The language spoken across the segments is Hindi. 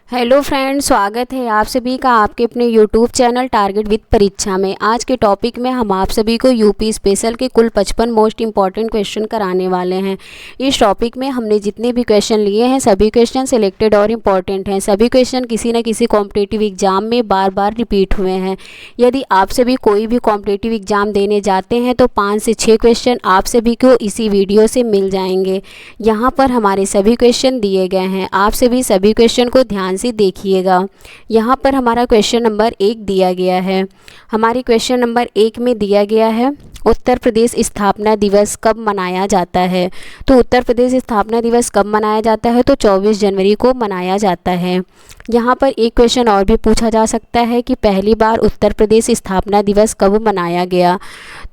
हेलो फ्रेंड्स, स्वागत है आप सभी का आपके अपने यूट्यूब चैनल टारगेट विद परीक्षा में। आज के टॉपिक में हम आप सभी को यूपी स्पेशल के कुल 55 मोस्ट इंपॉर्टेंट क्वेश्चन कराने वाले हैं। इस टॉपिक में हमने जितने भी क्वेश्चन लिए हैं सभी क्वेश्चन सिलेक्टेड और इम्पॉर्टेंट हैं। सभी क्वेश्चन किसी न किसी कॉम्पिटिटिव एग्जाम में बार बार रिपीट हुए हैं। यदि आप सभी कोई भी कॉम्पिटिटिव एग्जाम देने जाते हैं तो 5 से 6 क्वेश्चन आप सभी को इसी वीडियो से मिल जाएंगे। यहाँ पर हमारे सभी क्वेश्चन दिए गए हैं, आप सभी क्वेश्चन को ध्यान से देखिएगा। यहाँ पर हमारा क्वेश्चन नंबर 1 दिया गया है। हमारी क्वेश्चन नंबर 1 में दिया गया है उत्तर प्रदेश स्थापना दिवस कब मनाया जाता है। तो उत्तर प्रदेश स्थापना दिवस कब मनाया जाता है तो 24 जनवरी को मनाया जाता है। यहाँ पर एक क्वेश्चन और भी पूछा जा सकता है कि पहली बार उत्तर प्रदेश स्थापना दिवस कब मनाया गया।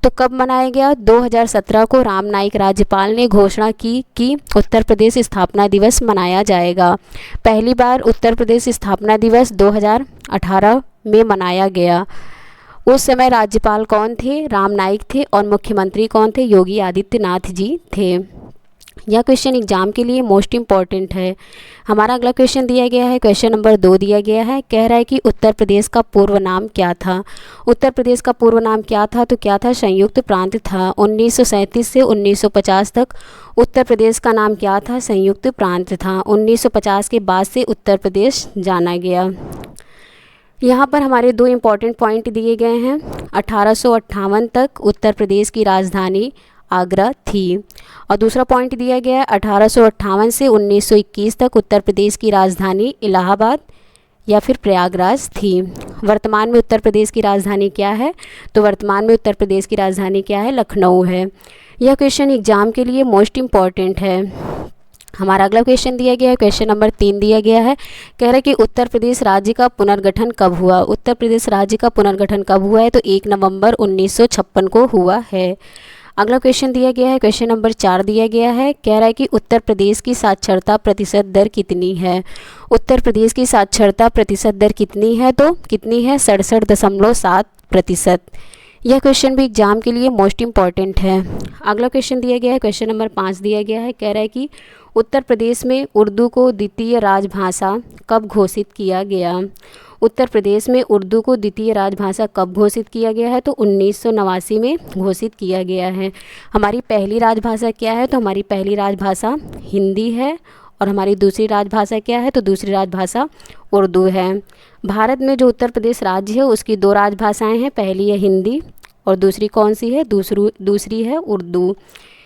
तो कब मनाया गया, 2017 को राम नाईक राज्यपाल ने घोषणा की कि उत्तर प्रदेश स्थापना दिवस मनाया जाएगा। पहली बार उत्तर प्रदेश स्थापना दिवस 2018 में मनाया गया। उस समय राज्यपाल कौन थे, राम नाईक थे, और मुख्यमंत्री कौन थे, योगी आदित्यनाथ जी थे। यह क्वेश्चन एग्जाम के लिए मोस्ट इम्पॉर्टेंट है। हमारा अगला क्वेश्चन दिया गया है, क्वेश्चन नंबर 2 दिया गया है। कह रहा है कि उत्तर प्रदेश का पूर्व नाम क्या था। उत्तर प्रदेश का पूर्व नाम क्या था, तो क्या था, संयुक्त प्रांत था। 1937 से 1950 तक उत्तर प्रदेश का नाम क्या था, संयुक्त प्रांत था। 1950 के बाद से उत्तर प्रदेश जाना गया। यहाँ पर हमारे 2 इम्पॉर्टेंट पॉइंट दिए गए हैं। 1858 तक उत्तर प्रदेश की राजधानी आगरा थी, और दूसरा पॉइंट दिया गया है 1858 से 1921 तक उत्तर प्रदेश की राजधानी इलाहाबाद या फिर प्रयागराज थी। वर्तमान में उत्तर प्रदेश की राजधानी क्या है, तो वर्तमान में उत्तर प्रदेश की राजधानी क्या है, लखनऊ है। यह क्वेश्चन एग्जाम के लिए मोस्ट इम्पॉर्टेंट है। हमारा अगला क्वेश्चन दिया गया है, क्वेश्चन नंबर 3 दिया गया है। कह रहा है कि उत्तर प्रदेश राज्य का पुनर्गठन कब हुआ। उत्तर प्रदेश राज्य का पुनर्गठन कब हुआ है, तो 1 नवंबर 1956 को हुआ है। अगला क्वेश्चन दिया गया है, क्वेश्चन नंबर 4 दिया गया है। कह रहा है कि उत्तर प्रदेश की साक्षरता प्रतिशत दर कितनी है। उत्तर प्रदेश की साक्षरता प्रतिशत दर कितनी है, तो कितनी है, 67.7%। यह क्वेश्चन भी एग्जाम के लिए मोस्ट इम्पॉर्टेंट है। अगला क्वेश्चन दिया गया है, क्वेश्चन नंबर 5 दिया गया है। कह रहा है कि उत्तर प्रदेश में उर्दू को द्वितीय राजभाषा कब घोषित किया गया। उत्तर प्रदेश में उर्दू को द्वितीय राजभाषा कब घोषित किया गया है, तो 1989 में घोषित किया गया है। हमारी पहली राजभाषा क्या है, तो हमारी पहली राजभाषा हिंदी है, और हमारी दूसरी राजभाषा क्या है, तो दूसरी राजभाषा उर्दू है। भारत में जो उत्तर प्रदेश राज्य है उसकी 2 राजभाषाएं हैं, पहली है हिंदी और दूसरी कौन सी है, दूसरी है उर्दू।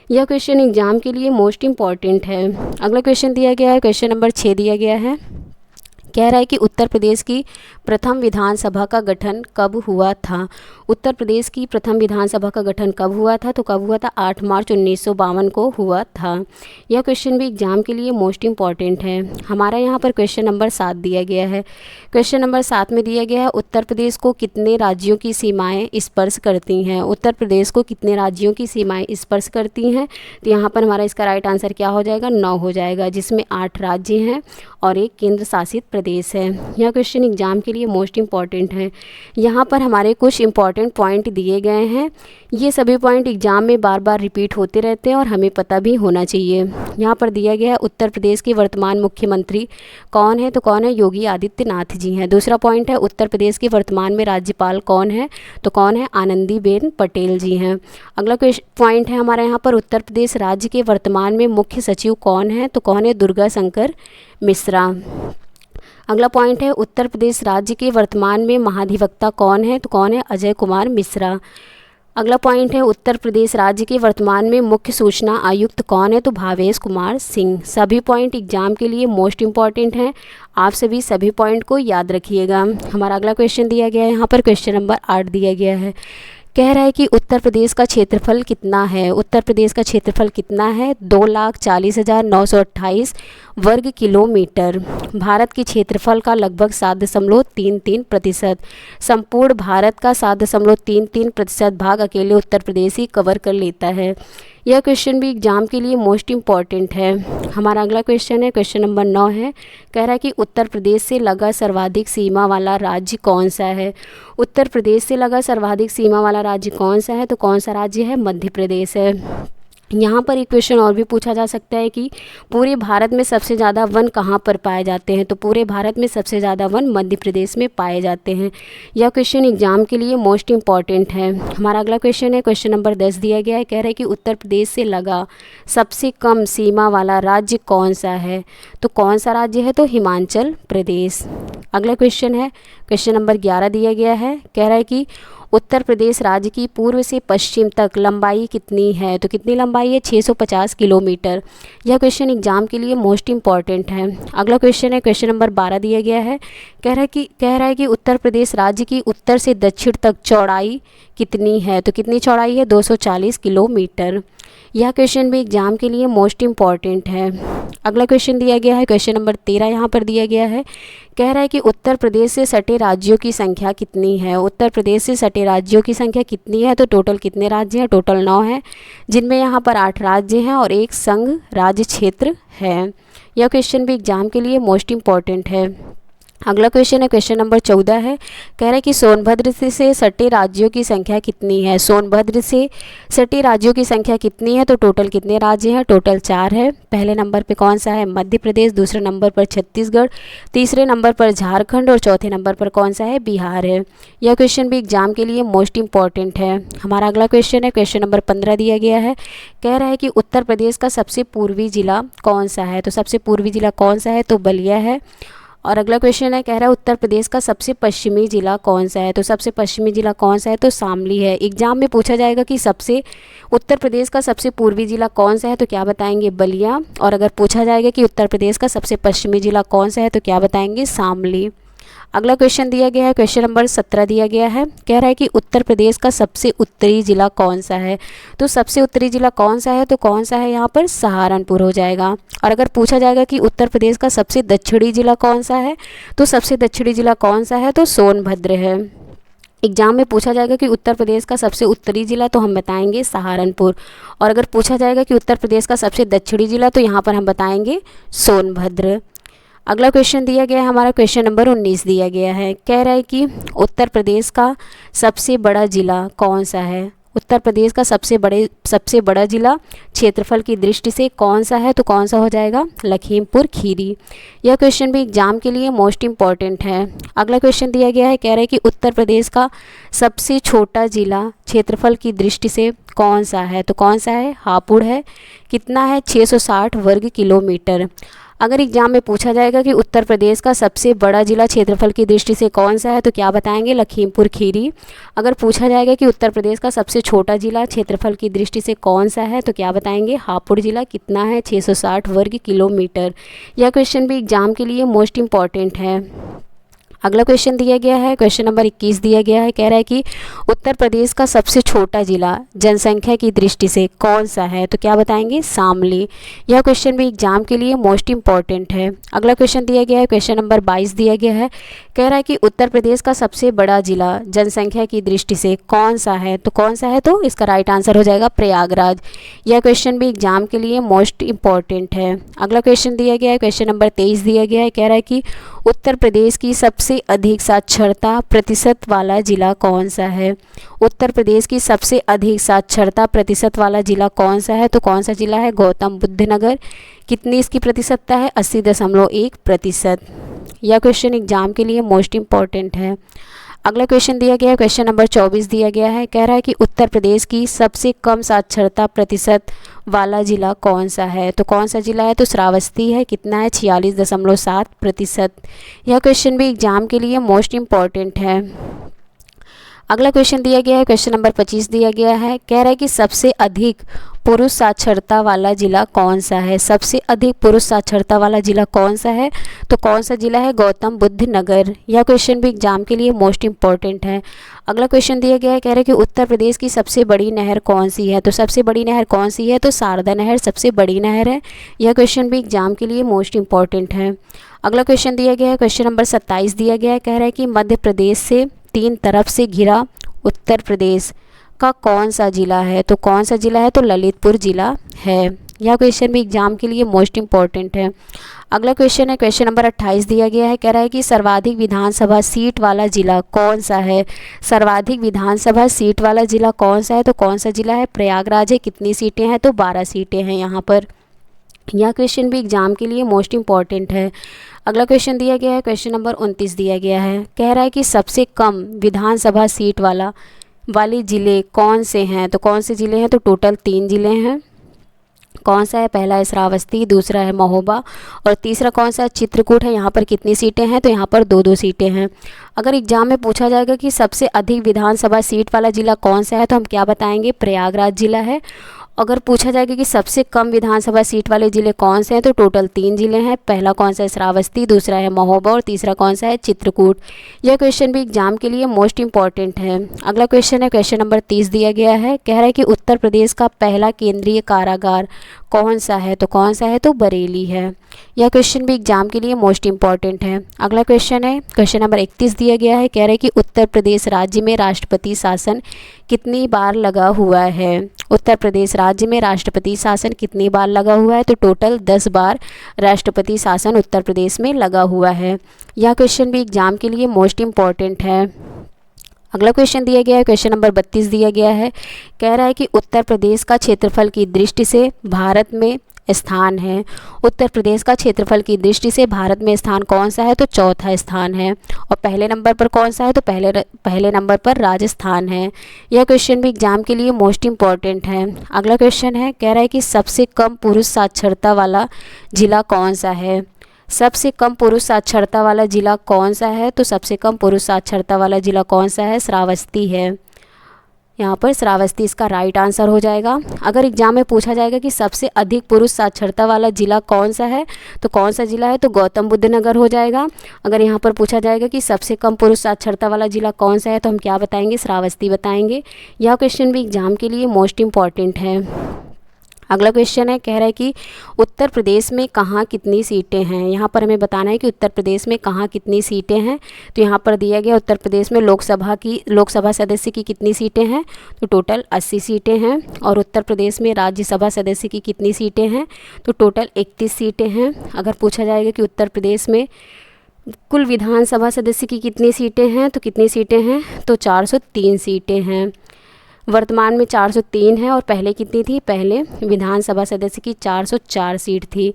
यह क्वेश्चन एग्जाम के लिए मोस्ट इम्पॉर्टेंट है। अगला क्वेश्चन दिया गया है, क्वेश्चन नंबर 6 दिया गया है। कह रहा है कि उत्तर प्रदेश की प्रथम विधानसभा का गठन कब हुआ था। उत्तर प्रदेश की प्रथम विधानसभा का गठन कब हुआ था, तो कब हुआ था, 8 मार्च 1952 को हुआ था। यह क्वेश्चन भी एग्जाम के लिए मोस्ट इम्पॉर्टेंट है। हमारा यहाँ पर क्वेश्चन नंबर 7 दिया गया है। क्वेश्चन नंबर 7 में दिया गया है उत्तर प्रदेश को कितने राज्यों की सीमाएँ स्पर्श करती हैं। उत्तर प्रदेश को कितने राज्यों की सीमाएँ स्पर्श करती हैं, तो यहाँ पर हमारा इसका राइट आंसर क्या हो जाएगा, 9 हो जाएगा, जिसमें 8 राज्य हैं और 1 केंद्र शासित प्रदेश है। यह क्वेश्चन एग्जाम के लिए मोस्ट इम्पॉर्टेंट है। यहाँ पर हमारे कुछ इंपॉर्टेंट पॉइंट दिए गए हैं। ये सभी पॉइंट एग्जाम में बार बार रिपीट होते रहते हैं और हमें पता भी होना चाहिए। यहाँ पर दिया गया है उत्तर प्रदेश के वर्तमान मुख्यमंत्री कौन है, तो कौन है, योगी आदित्यनाथ जी हैं। दूसरा पॉइंट है उत्तर प्रदेश के वर्तमान में राज्यपाल कौन है, तो कौन है, आनंदीबेन पटेल जी हैं। अगला पॉइंट है हमारे यहाँ पर उत्तर प्रदेश राज्य के वर्तमान में मुख्य सचिव कौन है, तो कौन है, दुर्गा शंकर मिश्रा। अगला पॉइंट है उत्तर प्रदेश राज्य के वर्तमान में महाधिवक्ता कौन है, तो कौन है, अजय कुमार मिश्रा। अगला पॉइंट है उत्तर प्रदेश राज्य के वर्तमान में मुख्य सूचना आयुक्त कौन है, तो भावेश कुमार सिंह। सभी पॉइंट एग्जाम के लिए मोस्ट इम्पॉर्टेंट हैं। आप सभी पॉइंट को याद रखिएगा। हमारा अगला क्वेश्चन दिया गया है, यहाँ पर क्वेश्चन नंबर 8 दिया गया है। कह रहा है कि उत्तर प्रदेश का क्षेत्रफल कितना है। उत्तर प्रदेश का क्षेत्रफल कितना है, 2,40,928 वर्ग किलोमीटर। भारत के क्षेत्रफल का लगभग 7.33%। संपूर्ण भारत का 7.33% भाग अकेले उत्तर प्रदेश ही कवर कर लेता है। यह क्वेश्चन भी एग्जाम के लिए मोस्ट इम्पॉर्टेंट है। हमारा अगला क्वेश्चन है, क्वेश्चन नंबर 9 है। कह रहा है कि उत्तर प्रदेश से लगा सर्वाधिक सीमा वाला राज्य कौन सा है। उत्तर प्रदेश से लगा सर्वाधिक सीमा वाला राज्य कौन सा है, तो कौन सा राज्य है, मध्य प्रदेश है। यहाँ पर एक क्वेश्चन और भी पूछा जा सकता है कि पूरे भारत में सबसे ज़्यादा वन कहाँ पर पाए जाते हैं। तो पूरे भारत में सबसे ज़्यादा वन मध्य प्रदेश में पाए जाते हैं। यह क्वेश्चन एग्जाम के लिए मोस्ट इम्पॉर्टेंट है। हमारा अगला क्वेश्चन है, क्वेश्चन नंबर 10 दिया गया है, कह रहा है कि उत्तर प्रदेश से लगा सबसे कम सीमा वाला राज्य कौन सा है। तो कौन सा राज्य है, तो हिमाचल प्रदेश। अगला क्वेश्चन है, क्वेश्चन नंबर 11 दिया गया है, कह रहा है कि उत्तर प्रदेश राज्य की पूर्व से पश्चिम तक लंबाई कितनी है। तो कितनी लंबाई है, 650 किलोमीटर। यह क्वेश्चन एग्जाम के लिए मोस्ट इम्पॉर्टेंट है। अगला क्वेश्चन है, क्वेश्चन नंबर 12 दिया गया है, कह रहा है कि उत्तर प्रदेश राज्य की उत्तर से दक्षिण तक चौड़ाई कितनी है। तो कितनी चौड़ाई है, 240 किलोमीटर। यह क्वेश्चन भी एग्जाम के लिए मोस्ट इम्पॉर्टेंट है। अगला क्वेश्चन दिया गया है, क्वेश्चन नंबर 13 यहाँ पर दिया गया है, कह रहा है कि उत्तर प्रदेश से सटे राज्यों की संख्या कितनी है। उत्तर प्रदेश से सटे राज्यों की संख्या कितनी है। तो टोटल कितने राज्य हैं, टोटल 9 हैं, जिनमें यहाँ पर 8 राज्य हैं और एक संघ राज्य क्षेत्र है। यह क्वेश्चन भी एग्जाम के लिए मोस्ट इम्पॉर्टेंट है। अगला क्वेश्चन है, क्वेश्चन नंबर 14 है, कह रहा है कि सोनभद्र से सटे राज्यों की संख्या कितनी है। सोनभद्र से सटे राज्यों की संख्या कितनी है। तो टोटल कितने राज्य हैं, टोटल 4 है। पहले नंबर पे कौन सा है, मध्य प्रदेश, दूसरे नंबर पर छत्तीसगढ़, तीसरे नंबर पर झारखंड और चौथे नंबर पर कौन सा है, बिहार है। यह क्वेश्चन भी एग्जाम के लिए मोस्ट इम्पॉर्टेंट है। हमारा अगला क्वेश्चन है, क्वेश्चन नंबर 15 दिया गया है, कह रहा है कि उत्तर प्रदेश का सबसे पूर्वी जिला कौन सा है। तो सबसे पूर्वी जिला कौन सा है, तो बलिया है। और अगला क्वेश्चन है, कह रहा है उत्तर प्रदेश का सबसे पश्चिमी जिला कौन सा है। तो सबसे पश्चिमी जिला कौन सा है, तो शामली है। एग्जाम में पूछा जाएगा कि उत्तर प्रदेश का सबसे पूर्वी जिला कौन सा है, तो क्या बताएंगे, बलिया। और अगर पूछा जाएगा कि उत्तर प्रदेश का सबसे पश्चिमी जिला कौन सा है, तो क्या बताएंगे, शामली। अगला क्वेश्चन दिया गया है, क्वेश्चन नंबर 17 दिया गया है, कह रहा है कि उत्तर प्रदेश का सबसे उत्तरी जिला कौन सा है। तो सबसे उत्तरी जिला कौन सा है, तो कौन सा है, यहाँ पर सहारनपुर हो जाएगा। और अगर पूछा जाएगा कि उत्तर प्रदेश का सबसे दक्षिणी जिला कौन सा है, तो सबसे दक्षिणी जिला कौन सा है, तो सोनभद्र है। एग्जाम में पूछा जाएगा कि उत्तर प्रदेश का सबसे उत्तरी जिला, तो हम बताएंगे सहारनपुर। और अगर पूछा जाएगा कि उत्तर प्रदेश का सबसे दक्षिणी जिला, तो यहाँ पर हम बताएंगे सोनभद्र। अगला क्वेश्चन दिया गया है, हमारा क्वेश्चन नंबर 19 दिया गया है, कह रहा है कि उत्तर प्रदेश का सबसे बड़ा जिला कौन सा है। उत्तर प्रदेश का सबसे बड़ा जिला क्षेत्रफल की दृष्टि से कौन सा है, तो कौन सा हो जाएगा, लखीमपुर खीरी। यह क्वेश्चन भी एग्जाम के लिए मोस्ट इम्पॉर्टेंट है। अगला क्वेश्चन दिया गया है, कह रहा है कि उत्तर प्रदेश का सबसे छोटा जिला क्षेत्रफल की दृष्टि से कौन सा है। तो कौन सा है, हापुड़ है। कितना है, 660 वर्ग किलोमीटर। अगर एग्जाम में पूछा जाएगा कि उत्तर प्रदेश का सबसे बड़ा जिला क्षेत्रफल की दृष्टि से कौन सा है, तो क्या बताएंगे, लखीमपुर खीरी। अगर पूछा जाएगा कि उत्तर प्रदेश का सबसे छोटा जिला क्षेत्रफल की दृष्टि से कौन सा है, तो क्या बताएंगे, हापुड़ जिला। कितना है, 660 वर्ग किलोमीटर। यह क्वेश्चन भी एग्जाम के लिए मोस्ट इम्पॉर्टेंट है। अगला क्वेश्चन दिया गया है, क्वेश्चन नंबर 21 दिया गया है, कह रहा है कि उत्तर प्रदेश का सबसे छोटा जिला जनसंख्या की दृष्टि से कौन सा है। तो क्या बताएंगे, शामली। यह क्वेश्चन भी एग्जाम के लिए मोस्ट इम्पॉर्टेंट है। अगला क्वेश्चन दिया गया है, क्वेश्चन नंबर 22 दिया गया है, कह रहा है कि उत्तर प्रदेश का सबसे बड़ा जिला जनसंख्या की दृष्टि से कौन सा है। तो कौन सा है, तो इसका राइट आंसर हो जाएगा प्रयागराज। यह क्वेश्चन भी एग्जाम के लिए मोस्ट इम्पॉर्टेंट है। अगला क्वेश्चन दिया गया है, क्वेश्चन नंबर 23 दिया गया है, कह रहा है कि उत्तर प्रदेश की सबसे अधिक साक्षरता प्रतिशत वाला जिला कौन सा है। उत्तर प्रदेश की सबसे अधिक साक्षरता प्रतिशत वाला जिला कौन सा है, तो कौन सा जिला है, गौतम बुद्ध नगर। कितनी इसकी प्रतिशतता है, 80.1%। यह क्वेश्चन एग्जाम के लिए मोस्ट इम्पॉर्टेंट है। अगला क्वेश्चन दिया गया है, क्वेश्चन नंबर 24 दिया गया है, कह रहा है कि उत्तर प्रदेश की सबसे कम साक्षरता प्रतिशत वाला जिला कौन सा है। तो कौन सा जिला है, तो श्रावस्ती है। कितना है, 46.7%। यह क्वेश्चन भी एग्जाम के लिए मोस्ट इम्पॉर्टेंट है। अगला क्वेश्चन दिया गया है, क्वेश्चन नंबर 25 दिया गया है, कह रहा है कि सबसे अधिक पुरुष साक्षरता वाला जिला कौन सा है। सबसे अधिक पुरुष साक्षरता वाला जिला कौन सा है, तो कौन सा जिला है, गौतम बुद्ध नगर। यह क्वेश्चन भी एग्जाम के लिए मोस्ट इम्पॉर्टेंट है। अगला क्वेश्चन दिया गया है, कह रहा है कि उत्तर प्रदेश की सबसे बड़ी नहर कौन सी है। तो सबसे बड़ी नहर कौन सी है, तो शारदा नहर सबसे बड़ी नहर है। यह क्वेश्चन भी एग्जाम के लिए मोस्ट इम्पॉर्टेंट है। अगला क्वेश्चन दिया गया है, क्वेश्चन नंबर 27 दिया गया है, कह रहा है कि मध्य प्रदेश से 3 तरफ से घिरा उत्तर प्रदेश का कौन सा जिला है। तो कौन सा जिला है, तो ललितपुर जिला है। यह क्वेश्चन भी एग्जाम के लिए मोस्ट इंपॉर्टेंट है। अगला क्वेश्चन है, क्वेश्चन नंबर 28 दिया गया है, कह रहा है कि सर्वाधिक विधानसभा सीट वाला जिला कौन सा है। सर्वाधिक विधानसभा सीट वाला जिला कौन सा है, तो कौन सा जिला है, प्रयागराज है। कितनी सीटें हैं, तो 12 सीटें हैं यहाँ पर। यह क्वेश्चन भी एग्जाम के लिए मोस्ट इंपॉर्टेंट है। अगला क्वेश्चन दिया गया है, क्वेश्चन नंबर 29 दिया गया है, कह रहा है कि सबसे कम विधानसभा सीट वाले ज़िले कौन से हैं। तो कौन से ज़िले हैं, तो टोटल 3 ज़िले हैं। कौन सा है, पहला है श्रावस्ती, दूसरा है महोबा और तीसरा कौन सा है, चित्रकूट है। यहाँ पर कितनी सीटें हैं, तो यहाँ पर 2-2 सीटें हैं। अगर एग्जाम में पूछा जाएगा कि सबसे अधिक विधानसभा सीट वाला ज़िला कौन सा है, तो हम क्या बताएंगे, प्रयागराज जिला है। अगर पूछा जाएगा कि सबसे कम विधानसभा सीट वाले ज़िले कौन से हैं, तो टोटल 3 ज़िले हैं। पहला कौन सा है, श्रावस्ती, दूसरा है महोबा और तीसरा कौन सा है, चित्रकूट। यह क्वेश्चन भी एग्जाम के लिए मोस्ट इंपॉर्टेंट है। अगला क्वेश्चन है, क्वेश्चन नंबर 30 दिया गया है, कह रहा है कि उत्तर प्रदेश का पहला केंद्रीय कारागार कौन सा है। तो कौन सा है, तो बरेली है। यह क्वेश्चन भी एग्जाम के लिए मोस्ट इंपॉर्टेंट है। अगला क्वेश्चन है, क्वेश्चन नंबर 31 दिया गया है, कह रहा है कि उत्तर प्रदेश राज्य में राष्ट्रपति शासन कितनी बार लगा हुआ है। उत्तर प्रदेश राज्य में राष्ट्रपति शासन कितनी बार लगा हुआ है, तो टोटल 10 बार राष्ट्रपति शासन उत्तर प्रदेश में लगा हुआ है। यह क्वेश्चन भी एग्जाम के लिए मोस्ट इंपॉर्टेंट है। अगला क्वेश्चन दिया गया है, क्वेश्चन नंबर 32 दिया गया है, कह रहा है कि उत्तर प्रदेश का क्षेत्रफल की दृष्टि से भारत में स्थान है। उत्तर प्रदेश का क्षेत्रफल की दृष्टि से भारत में स्थान कौन सा है, तो चौथा स्थान है। और पहले नंबर पर कौन सा है, तो पहले नंबर पर राजस्थान है। यह क्वेश्चन भी एग्जाम के लिए मोस्ट इंपॉर्टेंट है। अगला क्वेश्चन है, कह रहा है कि सबसे कम पुरुष साक्षरता वाला जिला कौन सा है। सबसे कम पुरुष साक्षरता वाला जिला कौन सा है, तो सबसे कम पुरुष साक्षरता वाला जिला कौन सा है, श्रावस्ती है। यहाँ पर श्रावस्ती इसका राइट आंसर हो जाएगा। अगर एग्जाम में पूछा जाएगा कि सबसे अधिक पुरुष साक्षरता वाला जिला कौन सा है, तो कौन सा जिला है, तो गौतम बुद्ध नगर हो जाएगा। अगर यहाँ पर पूछा जाएगा कि सबसे कम पुरुष साक्षरता वाला जिला कौन सा है, तो हम क्या बताएंगे, श्रावस्ती बताएंगे। यह क्वेश्चन भी एग्जाम के लिए मोस्ट इंपॉर्टेंट है। अगला क्वेश्चन है, कह रहा है कि उत्तर प्रदेश में कहाँ कितनी सीटें हैं। यहाँ पर हमें बताना है कि उत्तर प्रदेश में कहाँ कितनी सीटें हैं। तो यहाँ पर दिया गया उत्तर प्रदेश में लोकसभा सदस्य की कितनी सीटें हैं, तो टोटल 80 सीटें हैं। और उत्तर प्रदेश में राज्यसभा सदस्य की कितनी सीटें हैं, तो टोटल 31 सीटें हैं। अगर पूछा जाएगा कि उत्तर प्रदेश में कुल विधानसभा सदस्य की कितनी सीटें हैं, तो कितनी सीटें हैं, तो 403 सीटें हैं। वर्तमान में 403 है और पहले कितनी थी, पहले विधानसभा सदस्य की 404 सीट थी,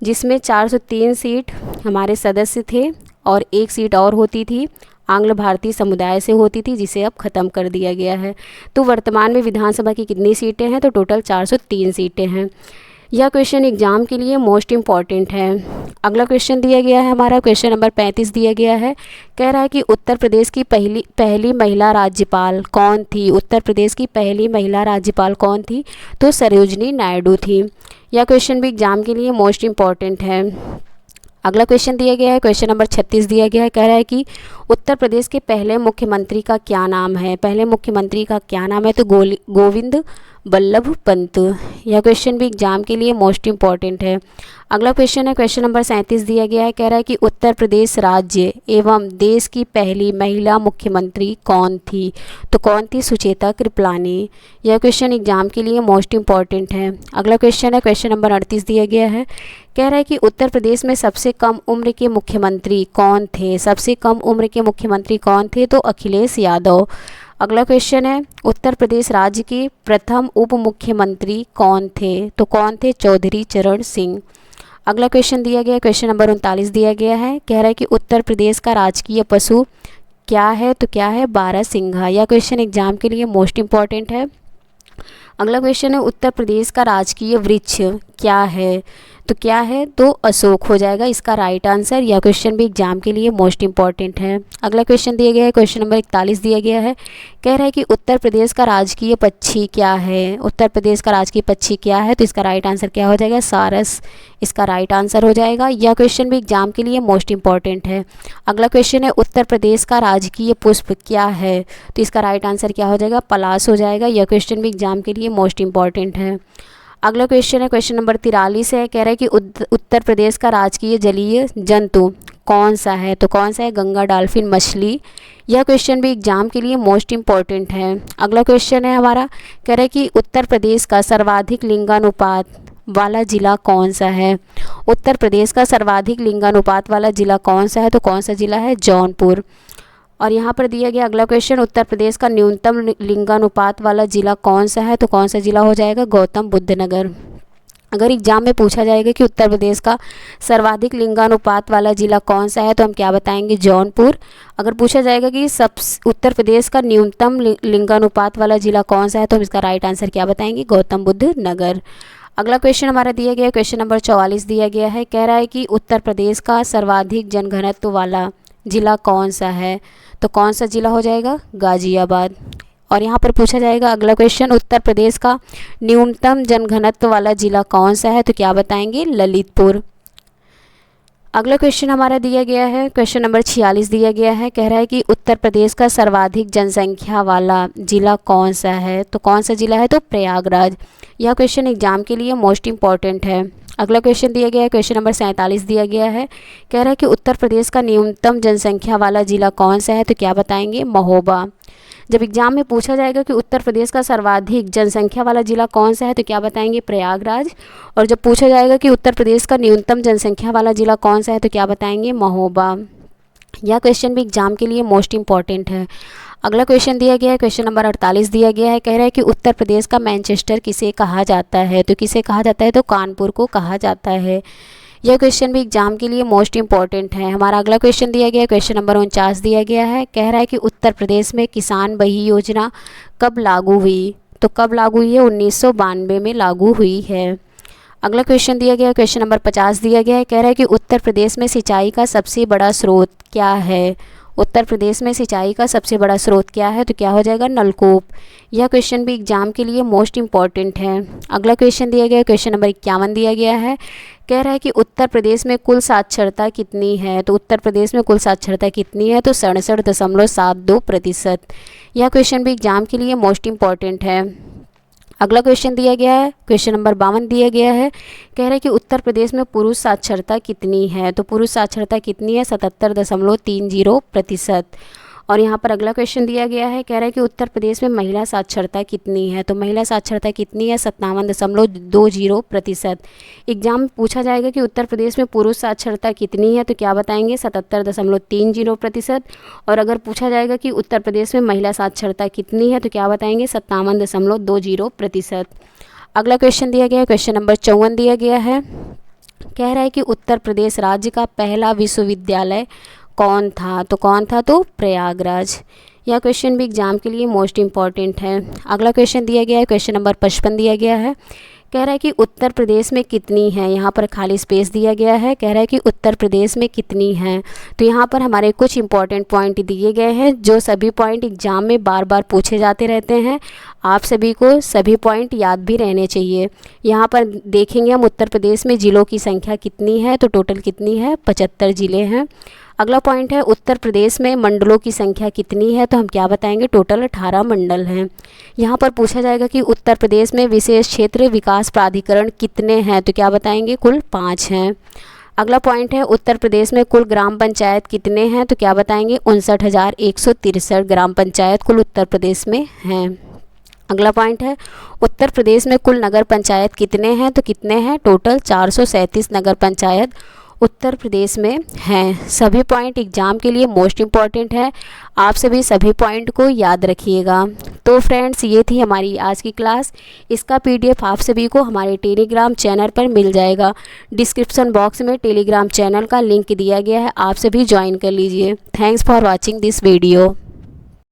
जिसमें 403 सीट हमारे सदस्य थे और 1 सीट और होती थी आंग्ल भारतीय समुदाय से होती थी, जिसे अब ख़त्म कर दिया गया है। तो वर्तमान में विधानसभा की कितनी सीटें हैं, तो टोटल 403 सीटें हैं। यह क्वेश्चन एग्जाम के लिए मोस्ट इम्पॉर्टेंट है। अगला क्वेश्चन दिया गया है हमारा, क्वेश्चन नंबर 35 दिया गया है, कह रहा है कि उत्तर प्रदेश की पहली महिला राज्यपाल कौन थी। उत्तर प्रदेश की पहली महिला राज्यपाल कौन थी, तो सरोजिनी नायडू थी। यह क्वेश्चन भी एग्जाम के लिए मोस्ट इम्पॉर्टेंट है। अगला क्वेश्चन दिया गया है, क्वेश्चन नंबर 36 दिया गया है, कह रहा है कि उत्तर प्रदेश के पहले मुख्यमंत्री का क्या नाम है। पहले मुख्यमंत्री का क्या नाम है, तो गोविंद बल्लभ पंत। यह क्वेश्चन भी एग्जाम के लिए मोस्ट इम्पॉर्टेंट है। अगला क्वेश्चन है, क्वेश्चन नंबर 37 दिया गया है, कह रहा है कि उत्तर प्रदेश राज्य एवं देश की पहली महिला मुख्यमंत्री कौन थी। तो कौन थी, सुचेता कृपलानी। यह क्वेश्चन एग्जाम के लिए मोस्ट इम्पॉर्टेंट है। अगला क्वेश्चन है, क्वेश्चन नंबर 38 दिया गया है, कह रहा है कि उत्तर प्रदेश में सबसे कम उम्र के मुख्यमंत्री कौन थे। सबसे कम उम्र के मुख्यमंत्री कौन थे, तो अखिलेश यादव। अगला क्वेश्चन है, उत्तर प्रदेश राज्य के प्रथम उप मुख्यमंत्री कौन थे। तो कौन थे, चौधरी चरण सिंह। अगला क्वेश्चन दिया गया, क्वेश्चन नंबर 39 दिया गया है, कह रहा है कि उत्तर प्रदेश का राजकीय पशु क्या है। तो क्या है, बारहसिंघा। यह क्वेश्चन एग्जाम के लिए मोस्ट इम्पॉर्टेंट है। अगला क्वेश्चन है, उत्तर प्रदेश का राजकीय वृक्ष क्या है। तो क्या है, तो अशोक हो जाएगा इसका राइट आंसर। यह क्वेश्चन भी एग्जाम के लिए मोस्ट इंपॉर्टेंट है। अगला क्वेश्चन दिया गया है, क्वेश्चन नंबर 41 दिया गया है, कह रहा है कि उत्तर प्रदेश का राजकीय पक्षी क्या है। उत्तर प्रदेश का राजकीय पक्षी क्या है, तो इसका राइट आंसर क्या हो जाएगा, सारस इसका राइट आंसर हो जाएगा। यह क्वेश्चन भी एग्जाम के लिए मोस्ट इंपॉर्टेंट है। अगला क्वेश्चन है, उत्तर प्रदेश का राजकीय पुष्प क्या है। तो इसका राइट आंसर क्या हो जाएगा, पलाश हो जाएगा। यह क्वेश्चन भी एग्जाम के लिए मोस्ट इंपॉर्टेंट है। अगला क्वेश्चन है, क्वेश्चन नंबर 43 है, कह रहा है कि उत्तर प्रदेश का राजकीय जलीय जंतु कौन सा है। तो कौन सा है, गंगा डॉल्फिन मछली। यह क्वेश्चन भी एग्जाम के लिए मोस्ट इम्पॉर्टेंट है। अगला क्वेश्चन है हमारा, कह रहा है कि उत्तर प्रदेश का सर्वाधिक लिंगानुपात वाला जिला कौन सा है? उत्तर प्रदेश का सर्वाधिक लिंगानुपात वाला जिला कौन सा है? तो कौन सा जिला है? जौनपुर। और यहाँ पर दिया गया अगला क्वेश्चन, उत्तर प्रदेश का न्यूनतम लिंगानुपात वाला जिला कौन सा है? तो कौन सा जिला हो जाएगा? गौतम बुद्ध नगर। अगर एग्जाम में पूछा जाएगा कि उत्तर प्रदेश का सर्वाधिक लिंगानुपात वाला जिला कौन सा है, तो हम क्या बताएंगे? जौनपुर। अगर पूछा जाएगा कि उत्तर प्रदेश का न्यूनतम लिंगानुपात वाला जिला कौन सा है, तो हम इसका राइट आंसर क्या बताएंगे? गौतम बुद्ध नगर। अगला क्वेश्चन हमारा दिया गया है, क्वेश्चन नंबर 44 दिया गया है, कह रहा है कि उत्तर प्रदेश का सर्वाधिक जनघनत्व वाला जिला कौन सा है? तो कौन सा जिला हो जाएगा? गाजियाबाद। और यहाँ पर पूछा जाएगा अगला क्वेश्चन, उत्तर प्रदेश का न्यूनतम जनघनत्व वाला जिला कौन सा है? तो क्या बताएंगे? ललितपुर। अगला क्वेश्चन हमारा दिया गया है, क्वेश्चन नंबर 46 दिया गया है, कह रहा है कि उत्तर प्रदेश का सर्वाधिक जनसंख्या वाला जिला कौन सा है? तो कौन सा जिला है? तो प्रयागराज। यह क्वेश्चन एग्जाम के लिए मोस्ट इंपॉर्टेंट है। अगला क्वेश्चन दिया गया है, क्वेश्चन नंबर 47 दिया गया है, कह रहा है कि उत्तर प्रदेश का न्यूनतम जनसंख्या वाला जिला कौन सा है? तो क्या बताएंगे? महोबा। जब एग्जाम में पूछा जाएगा कि उत्तर प्रदेश का सर्वाधिक जनसंख्या वाला जिला कौन सा है, तो क्या बताएंगे? प्रयागराज। और जब पूछा जाएगा कि उत्तर प्रदेश का न्यूनतम जनसंख्या वाला जिला कौन सा है, तो क्या बताएंगे? महोबा। यह क्वेश्चन भी एग्जाम के लिए मोस्ट इंपॉर्टेंट है। अगला क्वेश्चन दिया गया है, क्वेश्चन नंबर 48 दिया गया है, कह रहा है कि उत्तर प्रदेश का मैनचेस्टर किसे कहा जाता है? तो किसे कहा जाता है? तो कानपुर को कहा जाता है। यह क्वेश्चन भी एग्जाम के लिए मोस्ट इंपॉर्टेंट है। हमारा अगला क्वेश्चन दिया गया है, क्वेश्चन नंबर 49 दिया गया है, कह रहा है कि उत्तर प्रदेश में किसान बही योजना कब लागू हुई? तो कब लागू हुई है? 1992 में लागू हुई है। अगला क्वेश्चन दिया गया है, क्वेश्चन नंबर 50 दिया गया है, कह रहा है कि उत्तर प्रदेश में सिंचाई का सबसे बड़ा स्रोत क्या है? उत्तर प्रदेश में सिंचाई का सबसे बड़ा स्रोत क्या है? तो क्या हो जाएगा? नलकूप। यह क्वेश्चन भी एग्जाम के लिए मोस्ट इंपॉर्टेंट है। अगला क्वेश्चन दिया गया है, क्वेश्चन नंबर 51 दिया गया है, कह रहा है कि उत्तर प्रदेश में कुल साक्षरता कितनी है? तो उत्तर प्रदेश में कुल साक्षरता कितनी है? तो 67.72%। यह क्वेश्चन भी एग्जाम के लिए मोस्ट इंपॉर्टेंट है। अगला क्वेश्चन दिया गया है, क्वेश्चन नंबर 52 दिया गया है, कह रहा है कि उत्तर प्रदेश में पुरुष साक्षरता कितनी है? तो पुरुष साक्षरता कितनी है? 77.30%। और यहाँ पर अगला क्वेश्चन दिया गया है, कह रहा है कि उत्तर प्रदेश में महिला साक्षरता कितनी है? तो महिला साक्षरता कितनी है? 57.20%। एग्जाम में पूछा जाएगा कि उत्तर प्रदेश में पुरुष साक्षरता कितनी है, तो क्या बताएंगे? 77.30%। और अगर पूछा जाएगा कि उत्तर प्रदेश में महिला साक्षरता कितनी है, तो क्या बताएंगे? 57.20%। अगला क्वेश्चन दिया गया है, क्वेश्चन नंबर 54 दिया गया है, कह रहा है कि उत्तर प्रदेश राज्य का पहला विश्वविद्यालय कौन था? तो कौन था? तो प्रयागराज। यह क्वेश्चन भी एग्जाम के लिए मोस्ट इंपॉर्टेंट है। अगला क्वेश्चन दिया गया है, क्वेश्चन नंबर 55 दिया गया है, कह रहा है कि उत्तर प्रदेश में कितनी है? यहाँ पर खाली स्पेस दिया गया है, कह रहा है कि उत्तर प्रदेश में कितनी है? तो यहाँ पर हमारे कुछ इंपॉर्टेंट पॉइंट दिए गए हैं, जो सभी पॉइंट एग्जाम में बार बार पूछे जाते रहते हैं। आप सभी को सभी पॉइंट याद भी रहने चाहिए। यहाँ पर देखेंगे हम उत्तर प्रदेश में जिलों की संख्या कितनी है, तो टोटल कितनी है? 75 ज़िले हैं। अगला पॉइंट है उत्तर प्रदेश में मंडलों की संख्या कितनी है? तो हम क्या बताएंगे? टोटल 18 मंडल हैं। यहाँ पर पूछा जाएगा कि उत्तर प्रदेश में विशेष क्षेत्र विकास प्राधिकरण कितने हैं? तो क्या बताएंगे? कुल 5 हैं। अगला पॉइंट है उत्तर प्रदेश में कुल ग्राम पंचायत कितने हैं? तो क्या बताएंगे? 59,163 ग्राम पंचायत कुल उत्तर प्रदेश में हैं। अगला पॉइंट है उत्तर प्रदेश में कुल नगर पंचायत कितने हैं? तो कितने हैं? टोटल 437 नगर पंचायत उत्तर प्रदेश में हैं। सभी पॉइंट एग्जाम के लिए मोस्ट इम्पॉर्टेंट है। आप सभी पॉइंट को याद रखिएगा। तो फ्रेंड्स, ये थी हमारी आज की क्लास। इसका PDF आप सभी को हमारे टेलीग्राम चैनल पर मिल जाएगा। डिस्क्रिप्शन बॉक्स में टेलीग्राम चैनल का लिंक दिया गया है, आप सभी ज्वाइन कर लीजिए। Thanks for watching this video.